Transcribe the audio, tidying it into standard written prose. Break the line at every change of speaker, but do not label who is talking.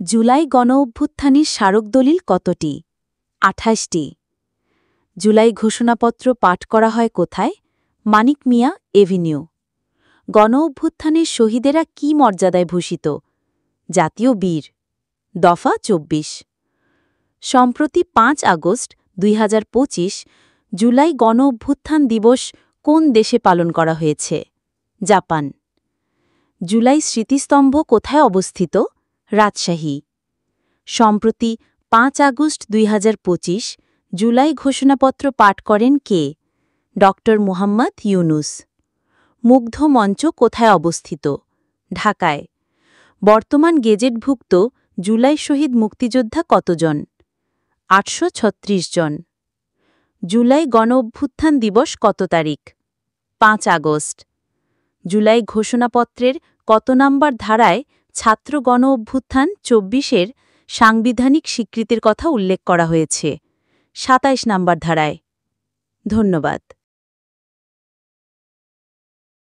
জুলাই গণঅভ্যুত্থানের স্মারক দলিল কতটি? ২৮টি। জুলাই ঘোষণাপত্র পাঠ করা হয় কোথায়? মানিক মিয়া এভিনিউ। গণঅভ্যুত্থানের শহীদেরা কি মর্যাদায় ভূষিত? জাতীয় বীর। দফা ২৪। সম্প্রতি ৫ আগস্ট ২০২৫ জুলাই গণঅভ্যুত্থান দিবস কোন দেশে পালন করা হয়েছে? জাপান। জুলাই স্মৃতিস্তম্ভ কোথায় অবস্থিত? রাজশাহী। সম্প্রতি ৫ আগস্ট ২০২৫ জুলাই ঘোষণাপত্র পাঠ করেন কে? ড. মুহাম্মদ ইউনূস। মুগ্ধ মঞ্চ কোথায় অবস্থিত? ঢাকায়। বর্তমান গেজেটভুক্ত জুলাই শহীদ মুক্তিযোদ্ধা কতজন? ৮৩৬ জন। জুলাই গণঅভ্যুত্থান দিবস কত তারিখ? ৫ আগস্ট। জুলাই ঘোষণাপত্রের কত নম্বর ধারায় ছাত্র গণঅভ্যুত্থান ২৪-এর সাংবিধানিক স্বীকৃতির কথা উল্লেখ করা হয়েছে? ২৭ নম্বর ধারায়। ধন্যবাদ।